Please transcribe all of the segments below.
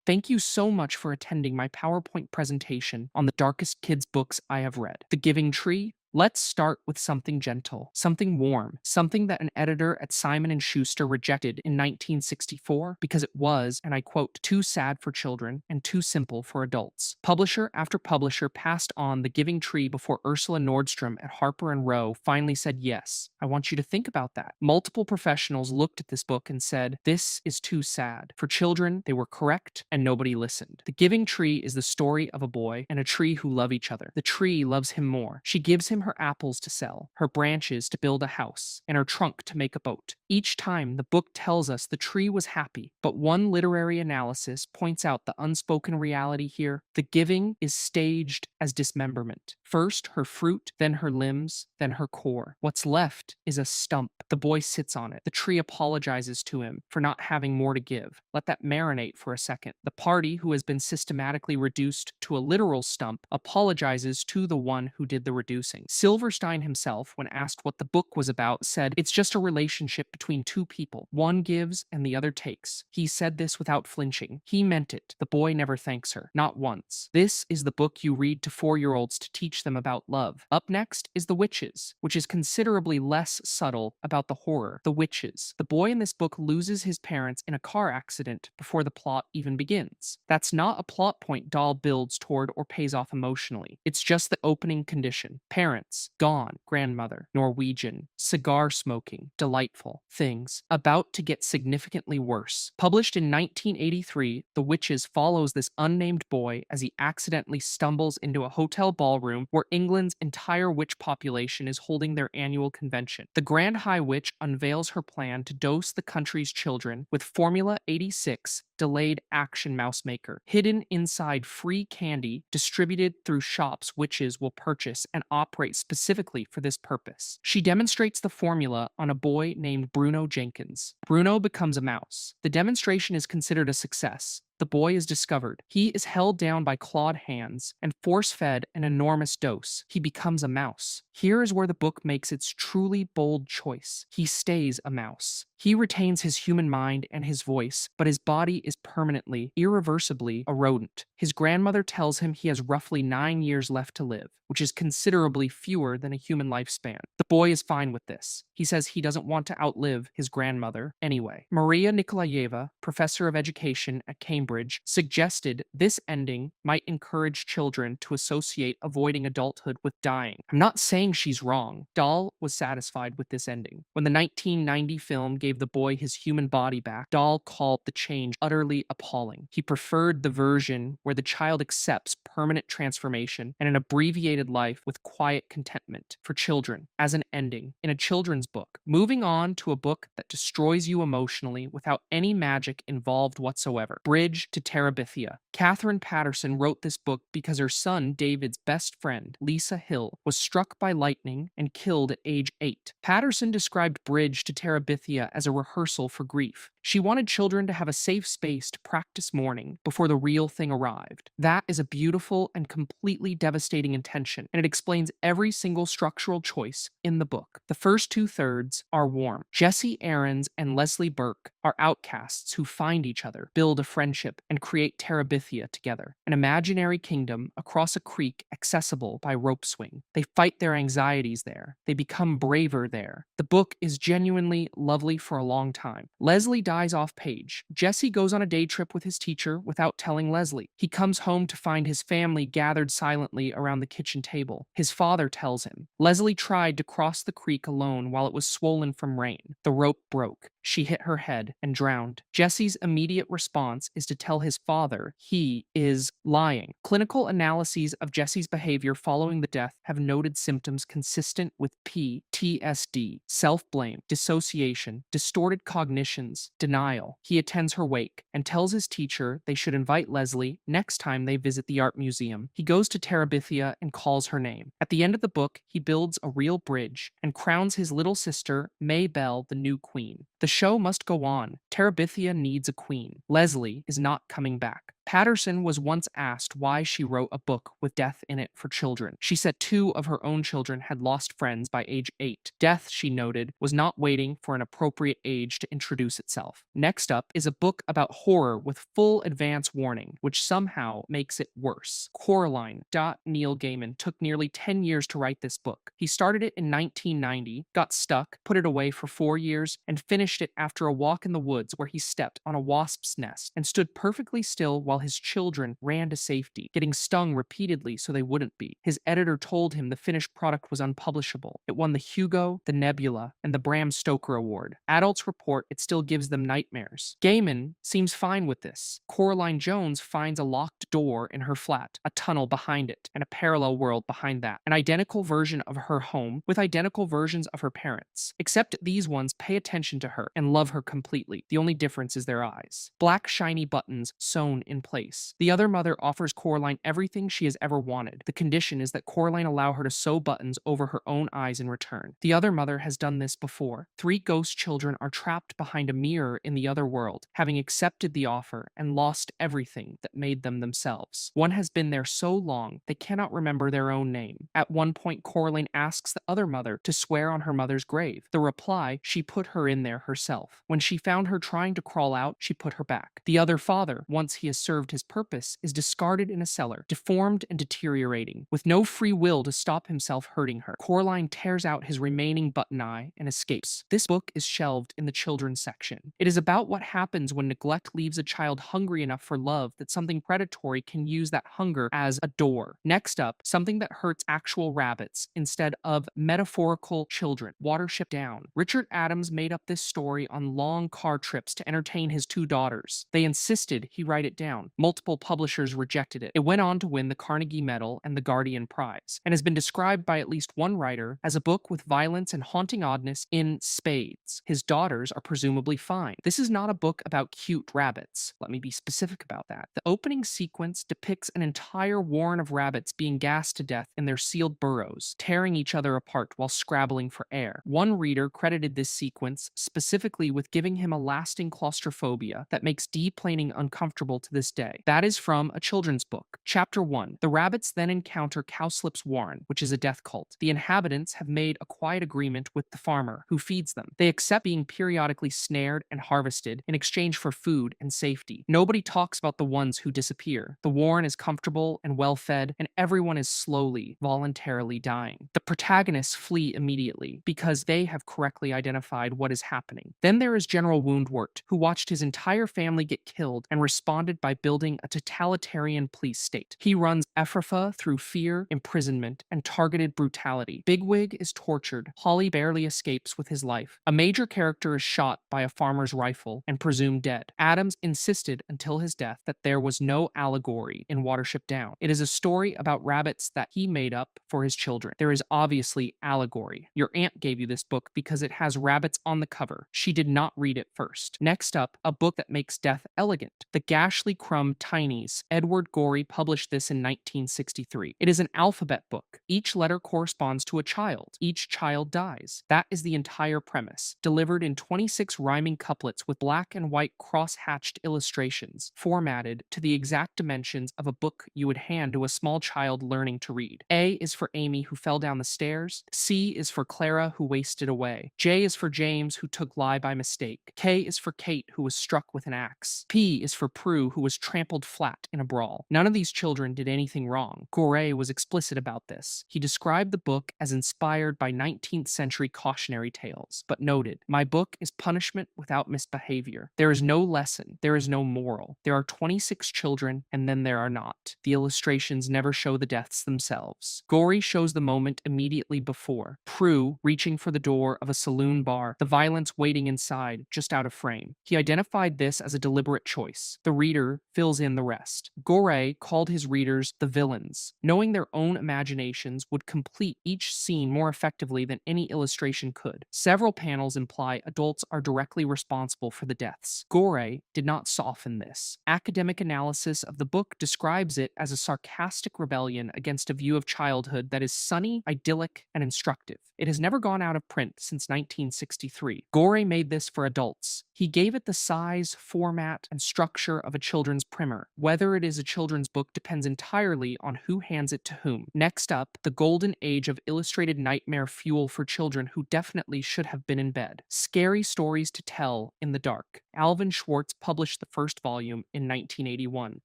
Thank you so much for attending my PowerPoint presentation on the darkest kids' books I have read. The Giving Tree. Let's start with something gentle, something warm, something that an editor at Simon and Schuster rejected in 1964 because it was, and I quote, too sad for children and too simple for adults. Publisher after publisher passed on The Giving Tree before Ursula Nordstrom at Harper and Row finally said, "Yes, I want you to think about that." Multiple professionals looked at this book and said, "This is too sad." For children, they were correct and nobody listened. The Giving Tree is the story of a boy and a tree who love each other. The tree loves him more. She gives him her apples to sell, her branches to build a house, and her trunk to make a boat. Each time, the book tells us the tree was happy, but one literary analysis points out the unspoken reality here. The giving is staged as dismemberment. First her fruit, then her limbs, then her core. What's left is a stump. The boy sits on it. The tree apologizes to him for not having more to give. Let that marinate for a second. The party, who has been systematically reduced to a literal stump, apologizes to the one who did the reducing. Silverstein himself, when asked what the book was about, said, "It's just a relationship between two people. One gives and the other takes." He said this without flinching. He meant it. The boy never thanks her. Not once. This is the book you read to 4-year-olds to teach them about love. Up next is The Witches, which is considerably less subtle about the horror. The Witches. The boy in this book loses his parents in a car accident before the plot even begins. That's not a plot point Dahl builds toward or pays off emotionally. It's just the opening condition. Parents, gone. Grandmother, Norwegian, cigar smoking, delightful. Things about to get significantly worse. Published in 1983, The Witches follows this unnamed boy as he accidentally stumbles into a hotel ballroom where England's entire witch population is holding their annual convention. The Grand High Witch unveils her plan to dose the country's children with Formula 86 delayed action mouse maker, hidden inside free candy distributed through shops witches will purchase and operate specifically for this purpose. She demonstrates the formula on a boy named Bruno Jenkins. Bruno becomes a mouse. The demonstration is considered a success. The boy is discovered. He is held down by clawed hands and force-fed an enormous dose. He becomes a mouse. Here is where the book makes its truly bold choice. He stays a mouse. He retains his human mind and his voice, but his body is permanently, irreversibly a rodent. His grandmother tells him he has roughly 9 years left to live, which is considerably fewer than a human lifespan. The boy is fine with this. He says he doesn't want to outlive his grandmother anyway. Maria Nikolayeva, professor of education at Cambridge, suggested this ending might encourage children to associate avoiding adulthood with dying. I'm not saying she's wrong. Dahl was satisfied with this ending. When the 1990 film gave the boy his human body back, Dahl called the change utterly appalling. He preferred the version where the child accepts permanent transformation and an abbreviated life with quiet contentment for children as an ending in a children's book. Moving on to a book that destroys you emotionally without any magic involved whatsoever. Bridge to Terabithia. Catherine Patterson wrote this book because her son David's best friend, Lisa Hill, was struck by lightning and killed at age 8. Patterson described Bridge to Terabithia as a rehearsal for grief. She wanted children to have a safe space to practice mourning before the real thing arrived. That is a beautiful and completely devastating intention, and it explains every single structural choice in the book. The first 2/3 are warm. Jesse Aarons and Leslie Burke are outcasts who find each other, build a friendship, and create Terabithia together, an imaginary kingdom across a creek accessible by rope swing. They fight their anxieties there. They become braver there. The book is genuinely lovely for a long time. Leslie dies off page. Jesse goes on a day trip with his teacher without telling Leslie. He comes home to find his family gathered silently around the kitchen table. His father tells him. Leslie tried to cross the creek alone while it was swollen from rain. The rope broke. She hit her head and drowned. Jesse's immediate response is to tell his father he is lying. Clinical analyses of Jesse's behavior following the death have noted symptoms consistent with PTSD, self-blame, dissociation, distorted cognitions, denial. He attends her wake and tells his teacher they should invite Leslie next time they visit the art museum. He goes to Terabithia and calls her name. At the end of the book, he builds a real bridge and crowns his little sister, May Bell, the new queen. The show must go on. Terabithia needs a queen. Leslie is not coming back. Patterson was once asked why she wrote a book with death in it for children. She said two of her own children had lost friends by age 8. Death, she noted, was not waiting for an appropriate age to introduce itself. Next up is a book about horror with full advance warning, which somehow makes it worse. Coraline. Neil Gaiman took nearly 10 years to write this book. He started it in 1990, got stuck, put it away for 4 years, and finished it after a walk in the woods where he stepped on a wasp's nest and stood perfectly still while his children ran to safety, getting stung repeatedly so they wouldn't be. His editor told him the finished product was unpublishable. It won the Hugo, the Nebula, and the Bram Stoker Award. Adults report it still gives them nightmares. Gaiman seems fine with this. Coraline Jones finds a locked door in her flat, a tunnel behind it, and a parallel world behind that. An identical version of her home with identical versions of her parents. Except these ones pay attention to her and love her completely. The only difference is their eyes. Black shiny buttons sewn in place. The other mother offers Coraline everything she has ever wanted. The condition is that Coraline allow her to sew buttons over her own eyes in return. The other mother has done this before. 3 ghost children are trapped behind a mirror in the other world, having accepted the offer and lost everything that made them themselves. One has been there so long they cannot remember their own name. At one point, Coraline asks the other mother to swear on her mother's grave. The reply, she put her in there herself. When she found her trying to crawl out, she put her back. The other father, once he has served his purpose, is discarded in a cellar, deformed and deteriorating, with no free will to stop himself hurting her. Coraline tears out his remaining button eye and escapes. This book is shelved in the children's section. It is about what happens when neglect leaves a child hungry enough for love that something predatory can use that hunger as a door. Next up, something that hurts actual rabbits instead of metaphorical children. Watership Down. Richard Adams made up this story on long car trips to entertain his 2 daughters. They insisted he write it down. Multiple publishers rejected it. It went on to win the Carnegie Medal and the Guardian Prize, and has been described by at least one writer as a book with violence and haunting oddness in spades. His daughters are presumably fine. This is not a book about cute rabbits. Let me be specific about that. The opening sequence depicts an entire warren of rabbits being gassed to death in their sealed burrows, tearing each other apart while scrabbling for air. One reader credited this sequence specifically with giving him a lasting claustrophobia that makes deplaning uncomfortable to this day. That is from a children's book. Chapter 1. The rabbits then encounter Cowslip's warren, which is a death cult. The inhabitants have made a quiet agreement with the farmer, who feeds them. They accept being periodically snared and harvested in exchange for food and safety. Nobody talks about the ones who disappear. The warren is comfortable and well-fed, and everyone is slowly, voluntarily dying. The protagonists flee immediately because they have correctly identified what is happening. Then there is General Woundwort, who watched his entire family get killed and responded by building a totalitarian police state. He runs Ephrafa through fear, imprisonment, and targeted brutality. Bigwig is tortured. Holly barely escapes with his life. A major character is shot by a farmer's rifle and presumed dead. Adams insisted until his death that there was no allegory in Watership Down. It is a story about rabbits that he made up for his children. There is obviously allegory. Your aunt gave you this book because it has rabbits on the cover. She did not read it first. Next up, a book that makes death elegant. The Gashly Crumb Tinies. Edward Gorey published this in 1963. It is an alphabet book. Each letter corresponds to a child. Each child dies. That is the entire premise, delivered in 26 rhyming couplets with black and white cross-hatched illustrations, formatted to the exact dimensions of a book you would hand to a small child learning to read. A is for Amy, who fell down the stairs. C is for Clara, who wasted away. J is for James, who took lie by mistake. K is for Kate, who was struck with an axe. P is for Prue, who was trampled flat in a brawl. None of these children did anything wrong. Gorey was explicit about this. He described the book as inspired by 19th century cautionary tales, but noted, "My book is punishment without misbehavior. There is no lesson. There is no moral. There are 26 children, and then there are not. The illustrations never show the deaths themselves." Gorey shows the moment immediately before. Prue reaching for the door of a saloon bar, the violence waiting inside, just out of frame. He identified this as a deliberate choice. The reader fills in the rest. Gorey called his readers the villains. Knowing their own imaginations would complete each scene more effectively than any illustration could. Several panels imply adults are directly responsible for the deaths. Gorey did not soften this. Academic analysis of the book describes it as a sarcastic rebellion against a view of childhood that is sunny, idyllic, and instructive. It has never gone out of print since 1963. Gorey made this for adults. He gave it the size, format, and structure of a children's children's primer. Whether it is a children's book depends entirely on who hands it to whom. Next up, the golden age of illustrated nightmare fuel for children who definitely should have been in bed. Scary stories to tell in the dark. Alvin Schwartz published the first volume in 1981.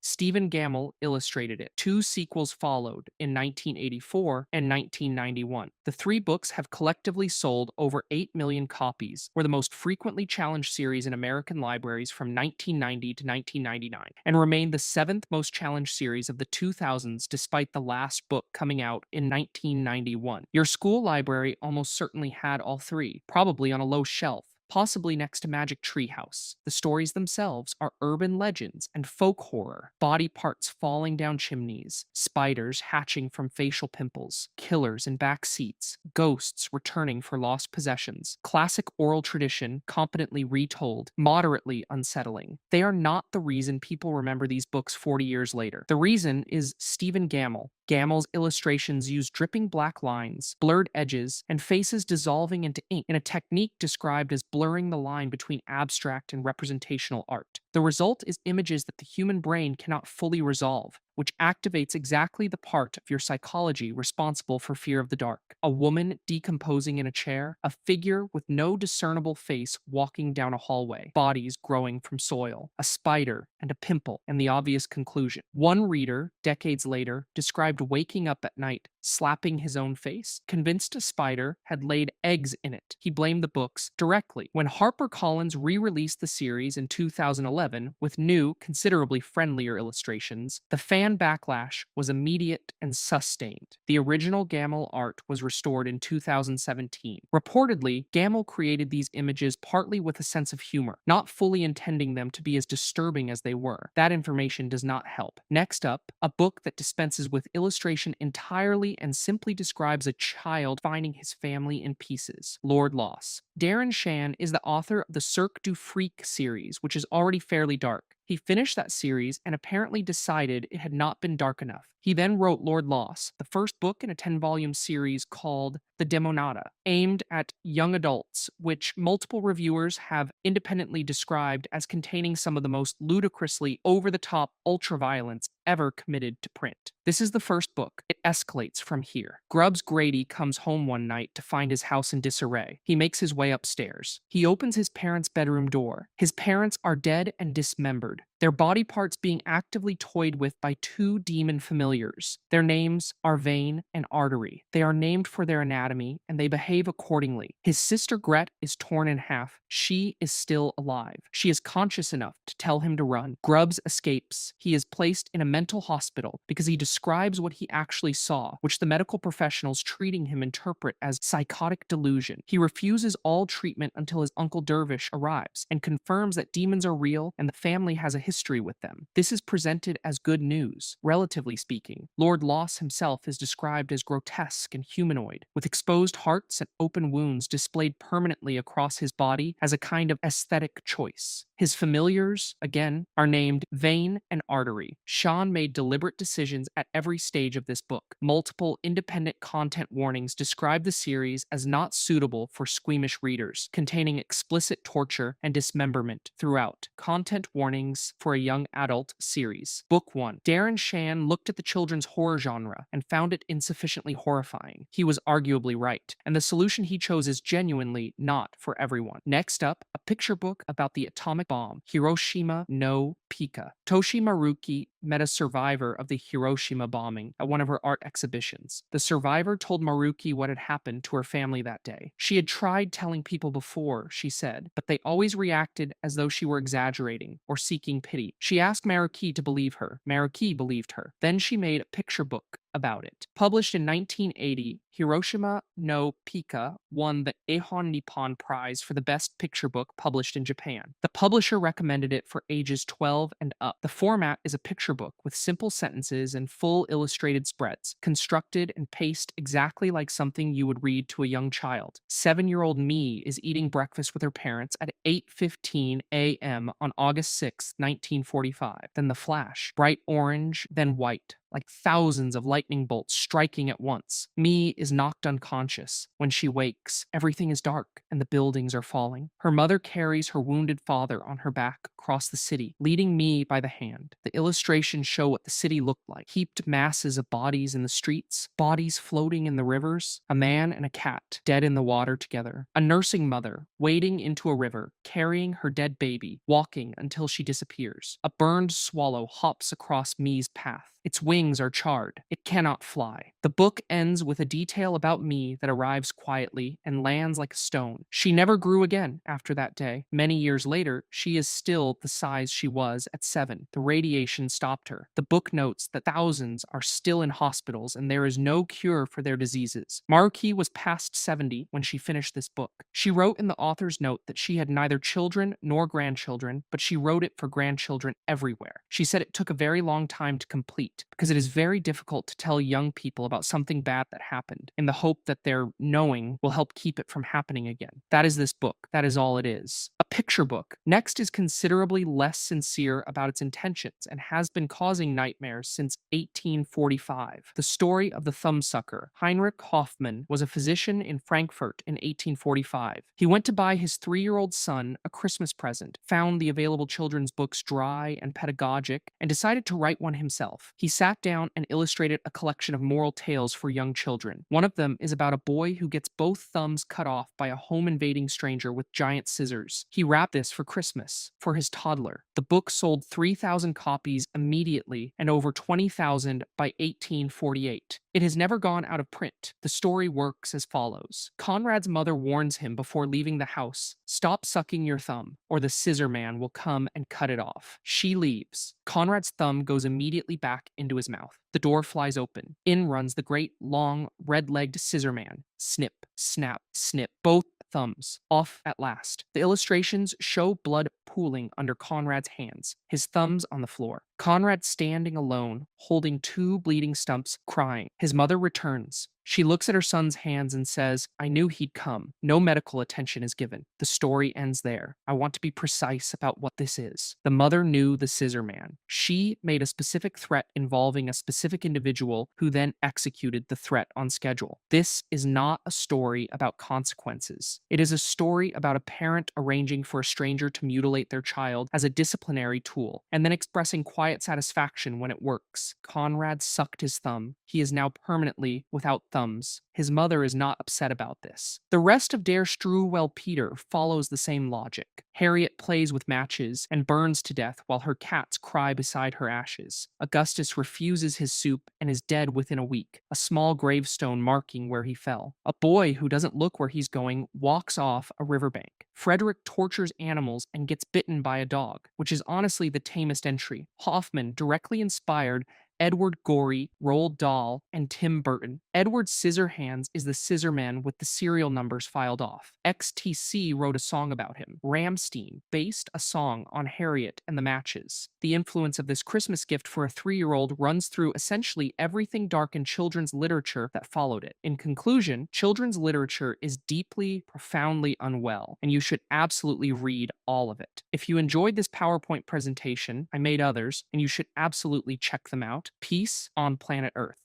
Stephen Gammell illustrated it. Two sequels followed in 1984 and 1991. The three books have collectively sold over 8 million copies, were the most frequently challenged series in American libraries from 1990 to 1999, and remained the seventh most challenged series of the 2000s despite the last book coming out in 1991. Your school library almost certainly had all three, probably on a low shelf, possibly next to Magic Tree House. The stories themselves are urban legends and folk horror, body parts falling down chimneys, spiders hatching from facial pimples, killers in back seats, ghosts returning for lost possessions, classic oral tradition competently retold, moderately unsettling. They are not the reason people remember these books 40 years later. The reason is Stephen Gammell. Gammell's illustrations use dripping black lines, blurred edges, and faces dissolving into ink in a technique described as blurring the line between abstract and representational art. The result is images that the human brain cannot fully resolve, which activates exactly the part of your psychology responsible for fear of the dark. A woman decomposing in a chair, a figure with no discernible face walking down a hallway, bodies growing from soil, a spider and a pimple, and the obvious conclusion. One reader, decades later, described waking up at night, slapping his own face, convinced a spider had laid eggs in it. He blamed the books directly. When HarperCollins re-released the series in 2011 with new, considerably friendlier illustrations, the fan backlash was immediate and sustained. The original Gammell art was restored in 2017. Reportedly, Gammell created these images partly with a sense of humor, not fully intending them to be as disturbing as they were. That information does not help. Next up, a book that dispenses with illustration entirely and simply describes a child finding his family in pieces. Lord Loss. Darren Shan is the author of the Cirque du Freak series, which is already fairly dark. He finished that series and apparently decided it had not been dark enough. He then wrote Lord Loss, the first book in a 10-volume series called The Demonata, aimed at young adults, which multiple reviewers have independently described as containing some of the most ludicrously over-the-top ultraviolence ever committed to print. This is the first book. It escalates from here. Grubbs Grady comes home one night to find his house in disarray. He makes his way upstairs. He opens his parents' bedroom door. His parents are dead and dismembered, their body parts being actively toyed with by two demon familiars. Their names are Vein and Artery. They are named for their anatomy, and they behave accordingly. His sister Gret is torn in half. She is still alive. She is conscious enough to tell him to run. Grubbs escapes. He is placed in a mental hospital because he describes what he actually saw, which the medical professionals treating him interpret as psychotic delusion. He refuses all treatment until his uncle Dervish arrives and confirms that demons are real and the family has a history with them. This is presented as good news, relatively speaking. Lord Loss himself is described as grotesque and humanoid, with exposed hearts and open wounds displayed permanently across his body as a kind of aesthetic choice. His familiars, again, are named Vein and Artery. Sean made deliberate decisions at every stage of this book. Multiple independent content warnings describe the series as not suitable for squeamish readers, containing explicit torture and dismemberment throughout. Content warnings for a young adult series. Book 1. Darren Shan looked at the children's horror genre and found it insufficiently horrifying. He was arguably right, and the solution he chose is genuinely not for everyone. Next up, a picture book about the atomic bomb, Hiroshima no Pika. Toshi Maruki met a survivor of the Hiroshima bombing at one of her art exhibitions. The survivor told Maruki what had happened to her family that day. She had tried telling people before, she said, but they always reacted as though she were exaggerating or seeking pity. She asked Maruki to believe her. Maruki believed her. Then she made a picture book about it. Published in 1980, Hiroshima no Pika won the Ehon Nippon Prize for the best picture book published in Japan. The publisher recommended it for ages 12 and up. The format is a picture book with simple sentences and full illustrated spreads, constructed and paced exactly like something you would read to a young child. 7-year-old Me is eating breakfast with her parents at 8:15 a.m. on August 6, 1945. Then the flash, bright orange, then white, like thousands of lightning bolts striking at once. Mi is knocked unconscious. When she wakes, everything is dark and the buildings are falling. Her mother carries her wounded father on her back across the city, leading Mi by the hand. The illustrations show what the city looked like: heaped masses of bodies in the streets, bodies floating in the rivers, a man and a cat dead in the water together, a nursing mother wading into a river, carrying her dead baby, walking until she disappears. A burned swallow hops across Mi's path. Its wings are charred. It cannot fly. The book ends with a detail about Mi that arrives quietly and lands like a stone. She never grew again after that day. Many years later, she is still the size she was at 7. The radiation stopped her. The book notes that thousands are still in hospitals and there is no cure for their diseases. Maruki was past 70 when she finished this book. She wrote in the author's note that she had neither children nor grandchildren, but she wrote it for grandchildren everywhere. She said it took a very long time to complete because it is very difficult to tell young people about something bad that happened in the hope that their knowing will help keep it from happening again. That is this book. That is all it is. A picture book. Next is considerably less sincere about its intentions and has been causing nightmares since 1845. The story of the thumbsucker. Heinrich Hoffmann was a physician in Frankfurt in 1845. He went to buy his 3-year-old son a Christmas present, found the available children's books dry and pedagogic, and decided to write one himself. He sat down and illustrated a collection of moral tales for young children. One of them is about a boy who gets both thumbs cut off by a home-invading stranger with giant scissors. He wrapped this for Christmas for his toddler. The book sold 3,000 copies immediately and over 20,000 by 1848. It has never gone out of print. The story works as follows. Conrad's mother warns him before leaving the house, "Stop sucking your thumb, or the scissor man will come and cut it off." She leaves. Conrad's thumb goes immediately back into his mouth. The door flies open. In runs the great, long, red-legged scissor man. Snip, snap, snip. Both thumbs off at last. The illustrations show blood pooling under Conrad's hands, his thumbs on the floor. Conrad standing alone, holding 2 bleeding stumps, crying. His mother returns. She looks at her son's hands and says, "I knew he'd come." No medical attention is given. The story ends there. I want to be precise about what this is. The mother knew the scissor man. She made a specific threat involving a specific individual who then executed the threat on schedule. This is not a story about consequences. It is a story about a parent arranging for a stranger to mutilate their child as a disciplinary tool, and then expressing quiet satisfaction when it works. Conrad sucked his thumb. He is now permanently without thumbs. His mother is not upset about this. The rest of Der Struwwelpeter Peter follows the same logic. Harriet plays with matches and burns to death while her cats cry beside her ashes. Augustus refuses his soup and is dead within a week, a small gravestone marking where he fell. A boy who doesn't look where he's going walks off a riverbank. Frederick tortures animals and gets bitten by a dog, which is honestly the tamest entry. Hoffman directly inspired Edward Gorey, Roald Dahl, and Tim Burton. Edward Scissorhands is the scissor man with the serial numbers filed off. XTC wrote a song about him. Ramstein based a song on Harriet and the matches. The influence of this Christmas gift for a 3-year-old runs through essentially everything dark in children's literature that followed it. In conclusion, children's literature is deeply, profoundly unwell, and you should absolutely read all of it. If you enjoyed this PowerPoint presentation, I made others, and you should absolutely check them out. Peace on planet Earth.